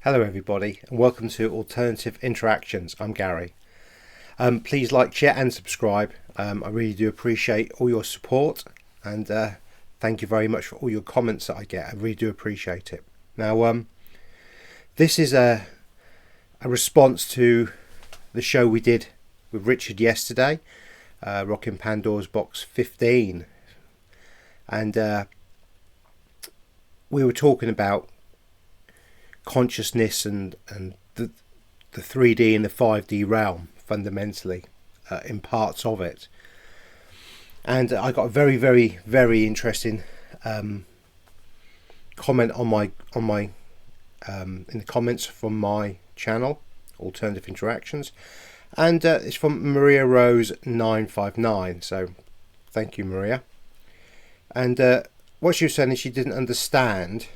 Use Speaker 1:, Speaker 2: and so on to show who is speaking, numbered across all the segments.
Speaker 1: Hello everybody and welcome to Alternative Interactions. I'm Gary. Please like, share and subscribe. I really do appreciate all your support and thank you very much for all your comments that I get. I really do appreciate it. Now this is a response to the show we did with Richard yesterday, Rocking Pandora's Box 15, and we were talking about consciousness and the 3D and the 5D realm fundamentally in parts of it, and I got a very interesting comment on my in the comments from my channel Alternative Interactions, and it's from Maria Rose 959, so thank you, Maria. And what she was saying is she didn't understand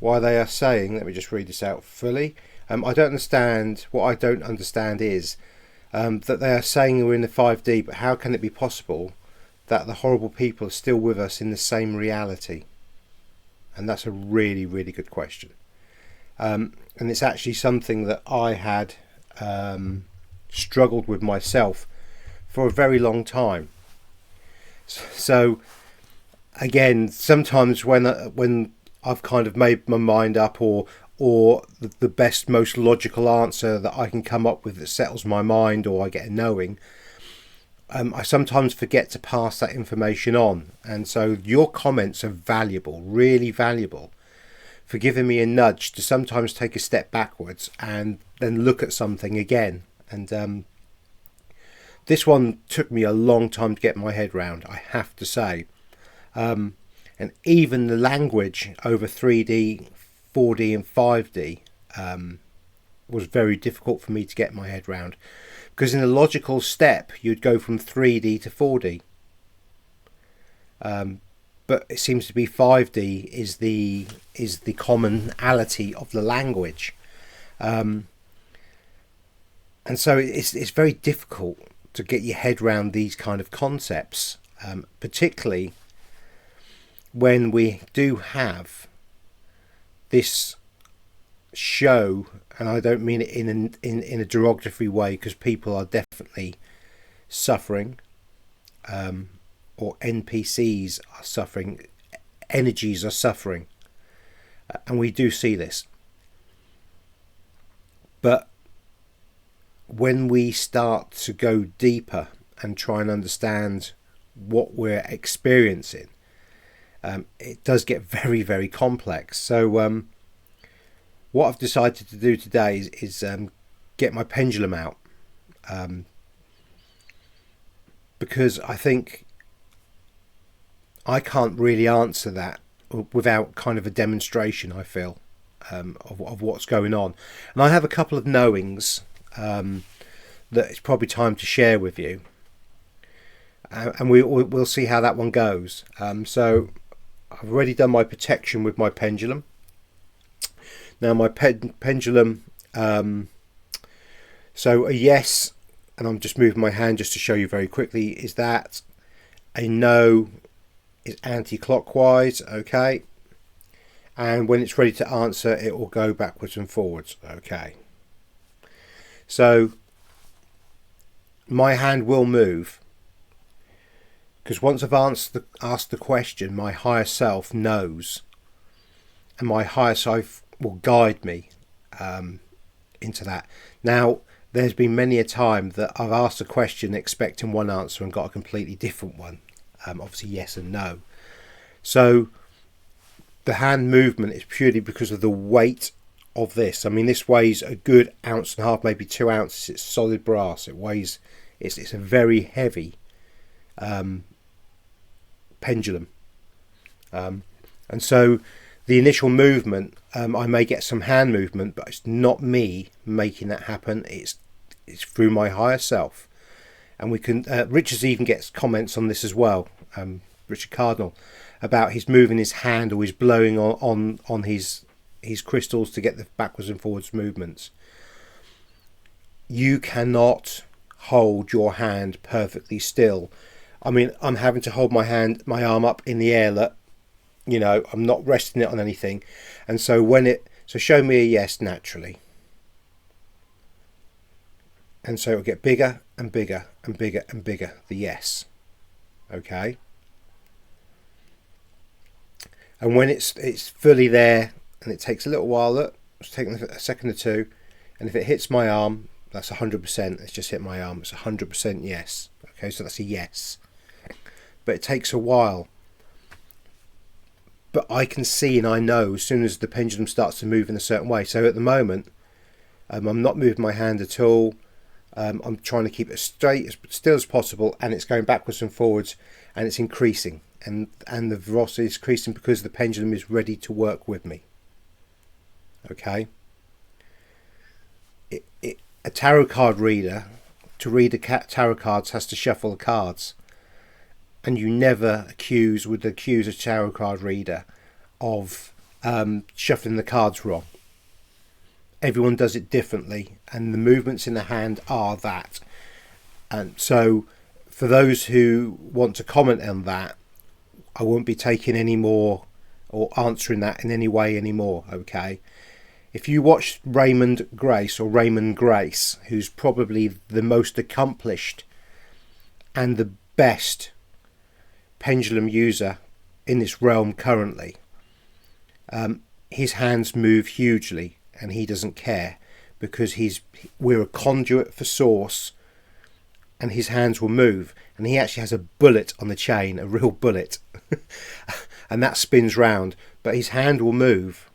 Speaker 1: why they are saying, let me just read this out fully. I don't understand, what I don't understand is that they are saying we're in the 5D, but how can it be possible that the horrible people are still with us in the same reality? And that's a really good question. And it's actually something that I had struggled with myself for a very long time. So again, sometimes when I've kind of made my mind up, or the best, most logical answer that I can come up with that settles my mind, or I get a knowing, I sometimes forget to pass that information on. And so your comments are valuable, really valuable, for giving me a nudge to sometimes take a step backwards and then look at something again. And this one took me a long time to get my head round, I have to say. And even the language over 3D, 4D and 5D was very difficult for me to get my head round, because in a logical step you'd go from 3D to 4D, but it seems to be 5D is the commonality of the language, and so it's very difficult to get your head round these kind of concepts, particularly when we do have this show, and I don't mean it in a derogatory way, because people are definitely suffering, or NPCs are suffering, energies are suffering, and we do see this. But when we start to go deeper and try and understand what we're experiencing, it does get very complex. So what I've decided to do today is get my pendulum out, because I think I can't really answer that without kind of a demonstration, I feel, of what's going on. And I have a couple of knowings that it's probably time to share with you, and we'll see how that one goes. So I've already done my protection with my pendulum. Now my pendulum, so a yes, and I'm just moving my hand just to show you very quickly, is that a no is anti-clockwise, okay, and when it's ready to answer it will go backwards and forwards, okay. So my hand will move, because once I've asked the question, my higher self knows, and my higher self will guide me into that. Now, there's been many a time that I've asked a question expecting one answer and got a completely different one, obviously yes and no. So the hand movement is purely because of the weight of this. I mean, this weighs a good 1.5 ounces, maybe 2 ounces. It's solid brass. It's a very heavy pendulum, and so the initial movement, I may get some hand movement, but it's not me making that happen. It's through my higher self. And we can Richard even gets comments on this as well, Richard Cardinal, about his moving his hand, or he's blowing on his crystals to get the backwards and forwards movements. You cannot hold your hand perfectly still. I mean, I'm having to hold my arm up in the air, that, you know, I'm not resting it on anything. And so So show me a yes naturally. And so it'll get bigger and bigger and bigger and bigger, the yes. Okay. And when it's fully there, and it takes a little while, look, it's taking a second or two, and if it hits my arm, that's 100%. It's just hit my arm. It's 100% yes. Okay, so that's a yes. But it takes a while. But I can see and I know as soon as the pendulum starts to move in a certain way. So at the moment, I'm not moving my hand at all. I'm trying to keep it straight, as still as possible, and it's going backwards and forwards, and it's increasing. And the velocity is increasing because the pendulum is ready to work with me. Okay. A tarot card reader, to read the tarot cards, has to shuffle the cards, and you never accuse a tarot card reader of shuffling the cards wrong. Everyone does it differently, and the movements in the hand are that. And so for those who want to comment on that, I won't be taking any more or answering that in any way anymore. Okay. If you watch Raymon Grace, who's probably the most accomplished and the best pendulum user in this realm currently, his hands move hugely, and he doesn't care, because we're a conduit for source, and his hands will move, and he actually has a bullet on the chain, a real bullet, and that spins round, but his hand will move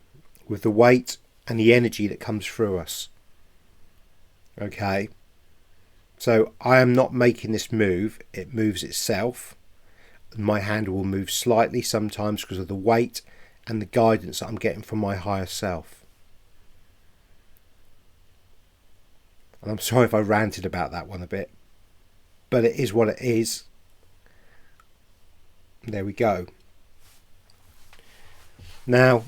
Speaker 1: with the weight and the energy that comes through us. Okay, so I am not making this move, it moves itself. My hand will move slightly sometimes because of the weight and the guidance that I'm getting from my higher self. And I'm sorry if I ranted about that one a bit, but it is what it is. There we go. Now,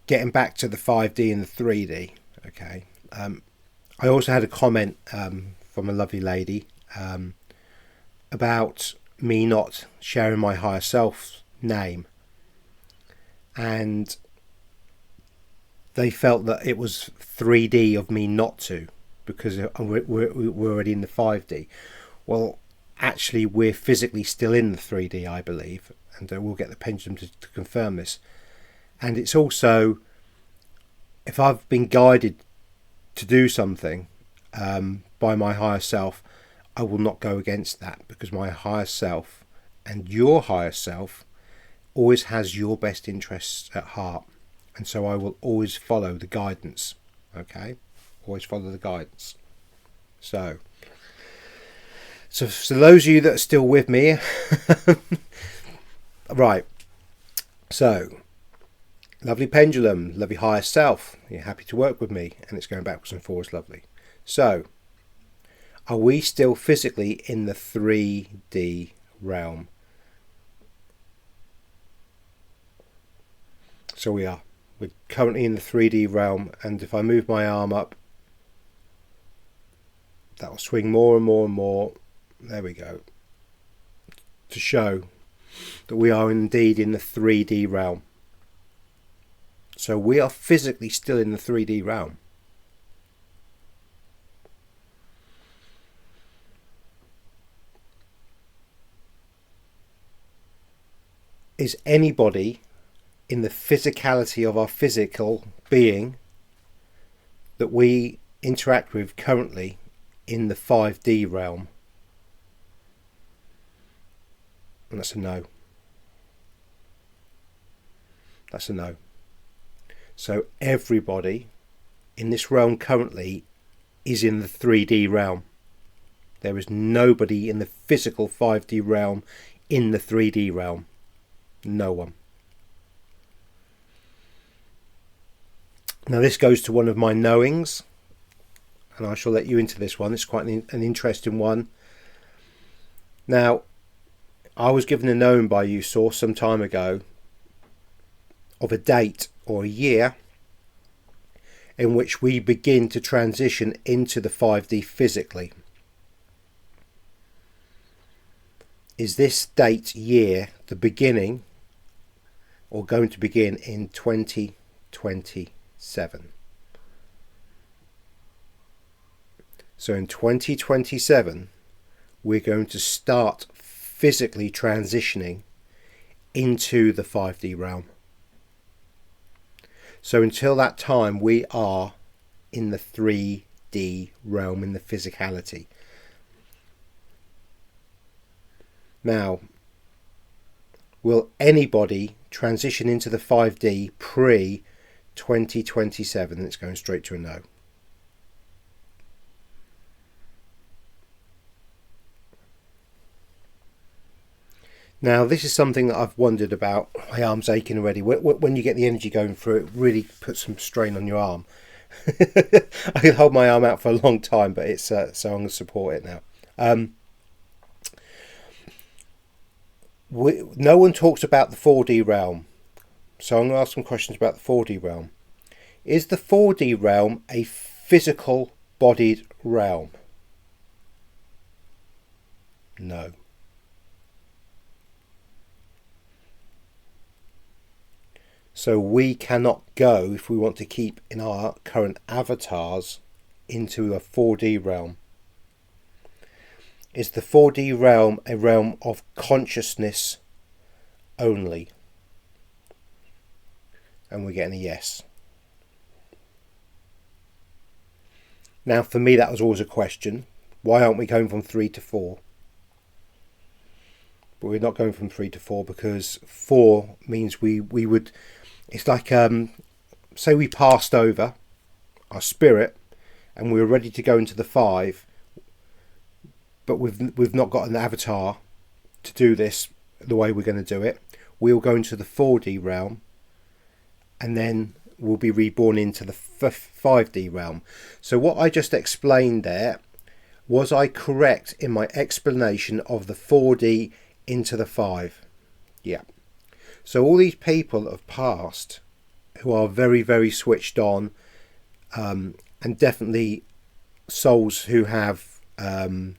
Speaker 1: getting back to the 5D and the 3D, okay. I also had a comment from a lovely lady about me not sharing my higher self's name, and they felt that it was 3D of me not to, because we're already in the 5D. Well, actually, we're physically still in the 3D, I believe, and we'll get the pendulum to confirm this. And it's also, if I've been guided to do something by my higher self, I will not go against that, because my higher self and your higher self always has your best interests at heart. And so I will always follow the guidance. Okay? Always follow the guidance. So those of you that are still with me, right. So, lovely pendulum, lovely higher self. You're happy to work with me, and it's going backwards and forwards, lovely. So, are we still physically in the 3D realm? So we are. We're currently in the 3D realm, and if I move my arm up, that will swing more and more and more. There we go. To show that we are indeed in the 3D realm. So we are physically still in the 3D realm. Is anybody in the physicality of our physical being that we interact with currently in the 5D realm? And that's a no. That's a no. So everybody in this realm currently is in the 3D realm. There is nobody in the physical 5D realm in the 3D realm. No one. Now this goes to one of my knowings, and I shall let you into this one. It's quite an interesting one. Now, I was given a knowing by you, Source, some time ago, of a date or a year in which we begin to transition into the 5D physically. Is this date, year, the beginning or going to begin in 2027. So in 2027, we're going to start physically transitioning into the 5D realm. So until that time, we are in the 3D realm, in the physicality. Now, will anybody transition into the 5D pre-2027? It's going straight to a no. Now, this is something that I've wondered about. My arm's aching already. When you get the energy going through, it really puts some strain on your arm. I can hold my arm out for a long time, but it's so I'm going to support it now. No one talks about the 4D realm, so I'm going to ask some questions about the 4D realm. Is the 4D realm a physical bodied realm? No. So we cannot go, if we want to keep in our current avatars, into a 4D realm. Is the 4D realm a realm of consciousness only? And we're getting a yes. Now, for me, that was always a question. Why aren't we going from 3 to 4? But we're not going from 3 to 4 because 4 means we would... It's like, say we passed over our spirit and we were ready to go into the 5, but we've not got an avatar to do this the way we're going to do it. We'll go into the 4D realm and then we'll be reborn into the 5D realm. So what I just explained there, was I correct in my explanation of the 4D into the 5? Yeah. So all these people that have passed, who are very, very switched on, and definitely souls who have the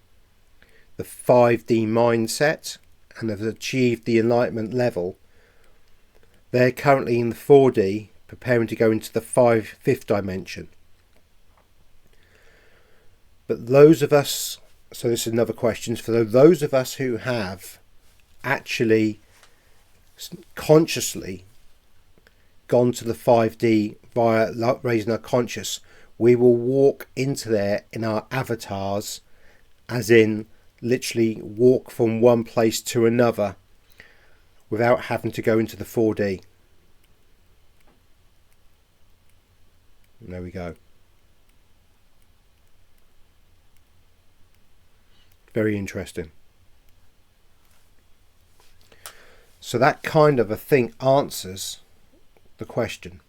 Speaker 1: 5D mindset and have achieved the enlightenment level, they're currently in the 4D, preparing to go into the fifth dimension. But those of us, so this is another question, for those of us who have actually consciously gone to the 5D via raising our conscious, we will walk into there in our avatars, as in literally walk from one place to another without having to go into the 4D. There we go. Very interesting. So that kind of a thing answers the question.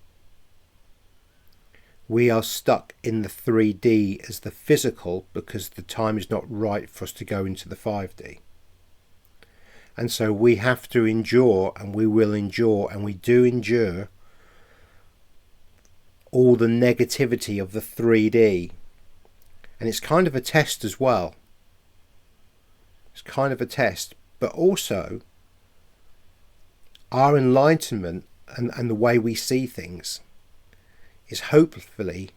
Speaker 1: We are stuck in the 3D as the physical because the time is not right for us to go into the 5D. And so we have to endure, and we will endure, and we do endure all the negativity of the 3D. And it's kind of a test as well. It's kind of a test, but also our enlightenment and the way we see things is hopefully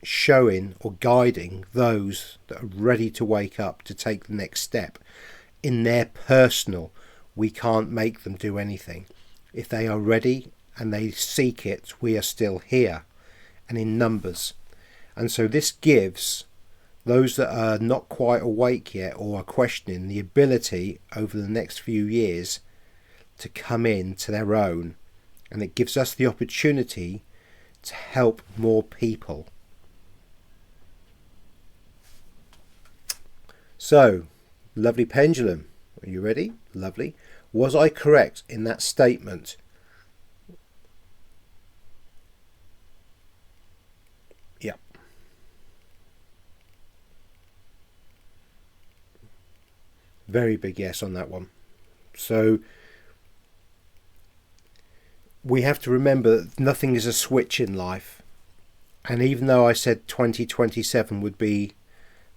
Speaker 1: showing or guiding those that are ready to wake up to take the next step in their personal. We can't make them do anything. If they are ready and they seek it, we are still here and in numbers. And so this gives those that are not quite awake yet or are questioning the ability over the next few years to come in to their own, and it gives us the opportunity to help more people. So, lovely Pendulum, are you ready? Lovely. Was I correct in that statement? Yeah. Very big yes on that one. So we have to remember that nothing is a switch in life. And even though I said 2027 would be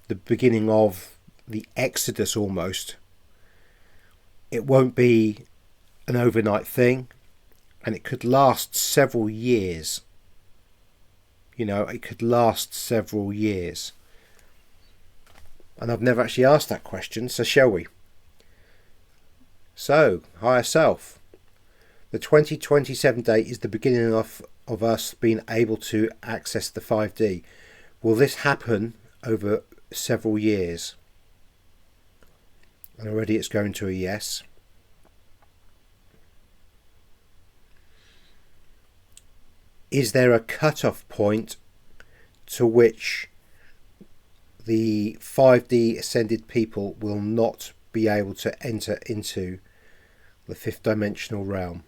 Speaker 1: the beginning of the exodus almost, it won't be an overnight thing. And it could last several years. You know, it could last several years. And I've never actually asked that question, so shall we? So, higher self. The 2027 date is the beginning of us being able to access the 5D. Will this happen over several years? And already it's going to a yes. Is there a cutoff point to which the 5D ascended people will not be able to enter into the fifth dimensional realm?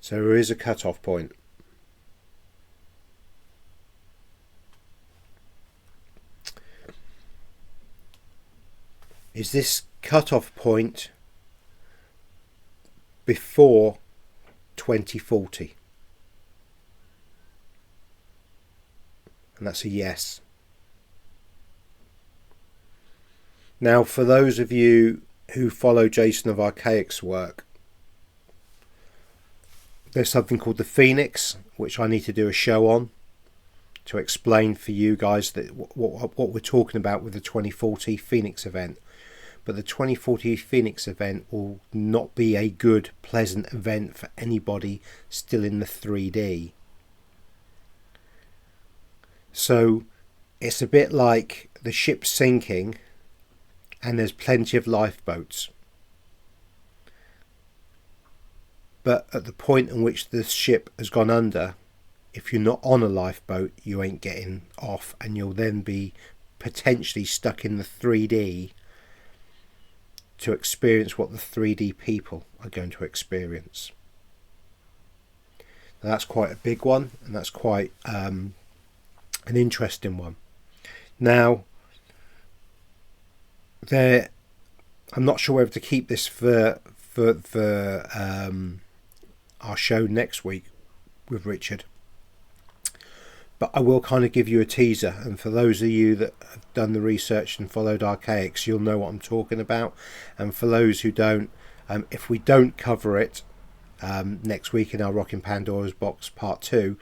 Speaker 1: So there is a cutoff point. Is this cutoff point before 2040? And that's a yes. Now, for those of you who follow Jason of Archaic's work, there's something called the Phoenix, which I need to do a show on to explain for you guys that what we're talking about with the 2040 Phoenix event. But the 2040 Phoenix event will not be a good, pleasant event for anybody still in the 3D. So it's a bit like the ship sinking and there's plenty of lifeboats. But at the point in which the ship has gone under, if you're not on a lifeboat, you ain't getting off, and you'll then be potentially stuck in the 3D to experience what the 3D people are going to experience. Now, that's quite a big one, and that's quite an interesting one. Now, I'm not sure whether to keep this for our show next week with Richard, but I will kind of give you a teaser, and for those of you that have done the research and followed Archaics, you'll know what I'm talking about, and for those who don't, if we don't cover it next week in our Rocking Pandora's Box Part 2,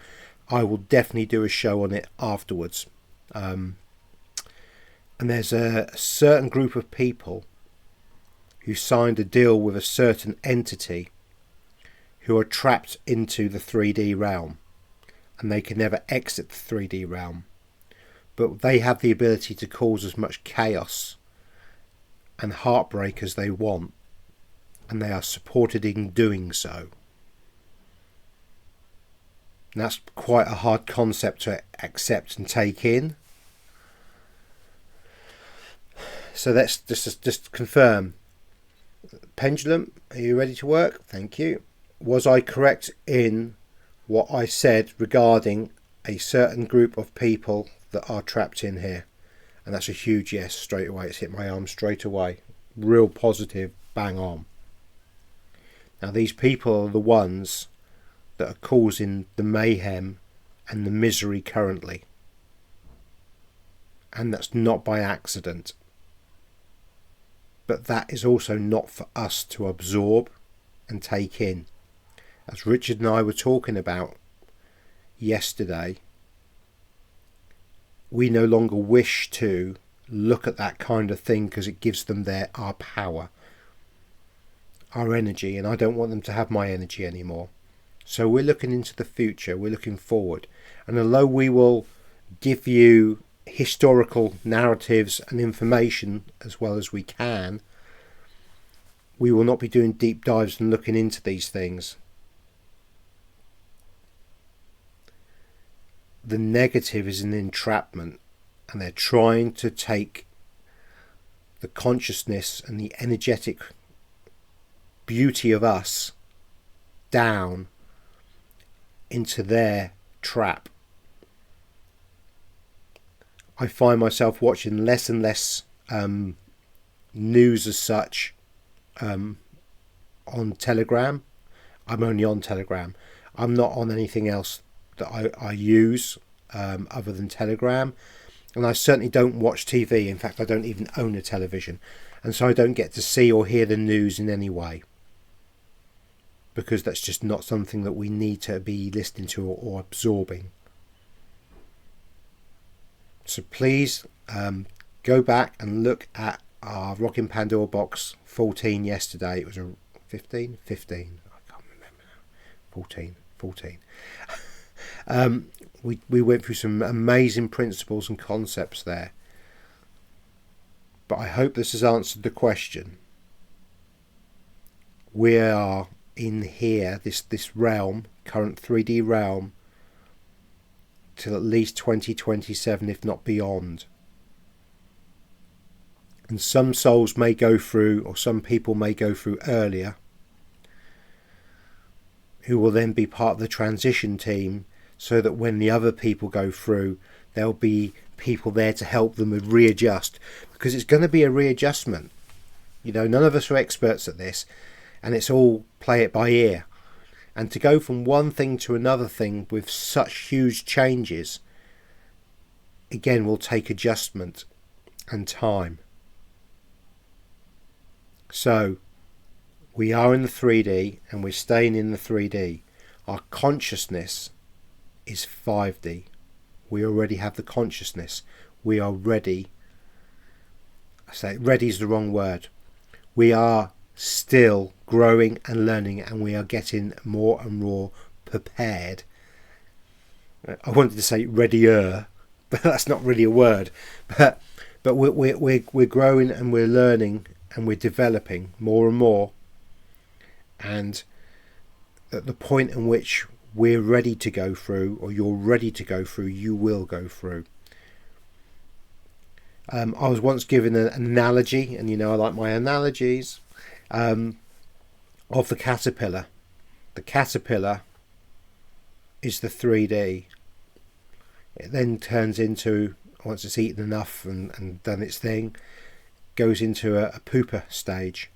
Speaker 1: I will definitely do a show on it afterwards. And there's a certain group of people who signed a deal with a certain entity who are trapped into the 3D realm, and they can never exit the 3D realm, but they have the ability to cause as much chaos and heartbreak as they want, and they are supported in doing so. And that's quite a hard concept to accept and take in. So let's just confirm. Pendulum, are you ready to work? Thank you. Was I correct in what I said regarding a certain group of people that are trapped in here? And that's a huge yes straight away. It's hit my arm straight away. Real positive, bang on. Now these people are the ones that are causing the mayhem and the misery currently. And that's not by accident. But that is also not for us to absorb and take in. As Richard and I were talking about yesterday, we no longer wish to look at that kind of thing because it gives them our power, our energy, and I don't want them to have my energy anymore. So we're looking into the future, we're looking forward. And although we will give you historical narratives and information as well as we can, we will not be doing deep dives and looking into these things. The negative is an entrapment, and they're trying to take the consciousness and the energetic beauty of us down into their trap. I find myself watching less and less news as such on Telegram. I'm only on Telegram. I'm not on anything else that I use other than Telegram, and I certainly don't watch TV. In fact, I don't even own a television, and so I don't get to see or hear the news in any way. because that's just not something that we need to be listening to or absorbing. So please go back and look at our Rocking Pandora box 14 yesterday. It was a 15? 15. I can't remember now. 14. We went through some amazing principles and concepts there. But I hope this has answered the question. We are in here, this realm, current 3D realm, till at least 2027, if not beyond. And some souls may go through, or some people may go through earlier, who will then be part of the transition team, so that when the other people go through, there'll be people there to help them readjust, because it's going to be a readjustment. You know, none of us are experts at this, and it's all play it by ear. And to go from one thing to another thing with such huge changes, again, will take adjustment and time. So we are in the 3D and we're staying in the 3D. Our consciousness is 5D. We already have the consciousness. We are ready. I say ready is the wrong word. We are still growing and learning, and we are getting more and more prepared. I wanted to say readier, but that's not really a word. But we're growing and we're learning and we're developing more and more. And at the point in which we're ready to go through, or you're ready to go through, you will go through. I was once given an analogy, and you know I like my analogies, of the caterpillar. The caterpillar is the 3D. It then turns into, once it's eaten enough and done its thing, goes into a pupa stage.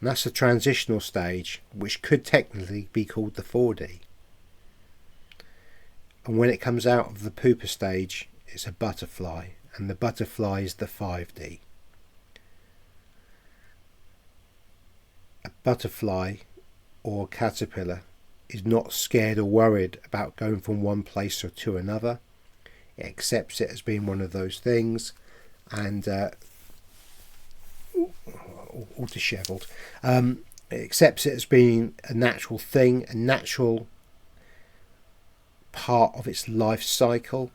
Speaker 1: And that's the transitional stage, which could technically be called the 4D. And when it comes out of the pupa stage, it's a butterfly, and the butterfly is the 5D. A butterfly or caterpillar is not scared or worried about going from one place or to another. It accepts it as being one of those things, and all dishevelled. It accepts it as being a natural thing, a natural part of its life cycle.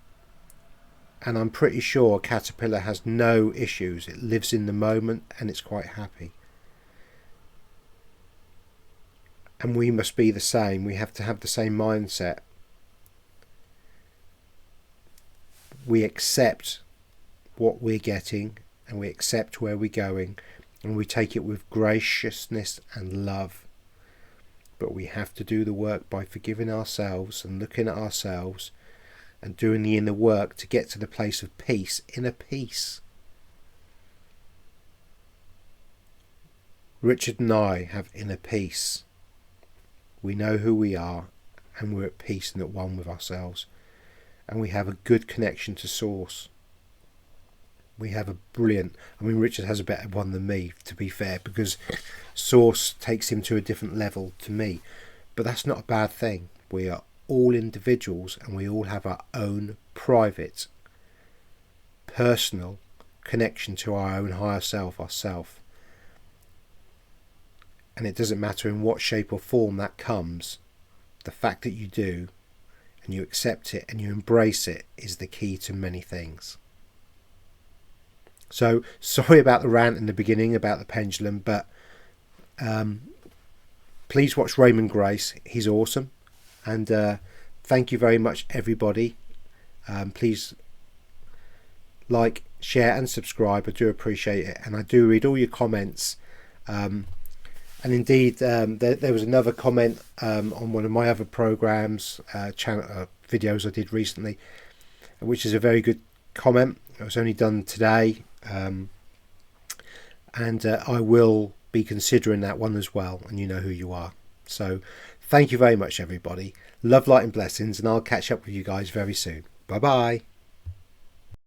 Speaker 1: And I'm pretty sure a caterpillar has no issues. It lives in the moment and it's quite happy. And we must be the same. We have to have the same mindset. We accept what we're getting, and we accept where we're going, and we take it with graciousness and love. But we have to do the work by forgiving ourselves and looking at ourselves and doing the inner work to get to the place of peace, inner peace. Richard and I have inner peace. We know who we are, and we're at peace and at one with ourselves. And we have a good connection to Source. We have a brilliant... I mean, Richard has a better one than me, to be fair, because Source takes him to a different level to me. But that's not a bad thing. We are all individuals, and we all have our own private, personal connection to our own higher self, ourself. And it doesn't matter in what shape or form that comes. The fact that you do, and you accept it and you embrace it, is the key to many things. So, sorry about the rant in the beginning about the pendulum, but please watch Raymon Grace. He's awesome. And thank you very much, everybody. Please like, share and subscribe. I do appreciate it. And I do read all your comments. And indeed, there was another comment on one of my other programs, videos I did recently, which is a very good comment. It was only done today, and I will be considering that one as well, and you know who you are. So thank you very much, everybody. Love, light and blessings, and I'll catch up with you guys very soon. Bye bye.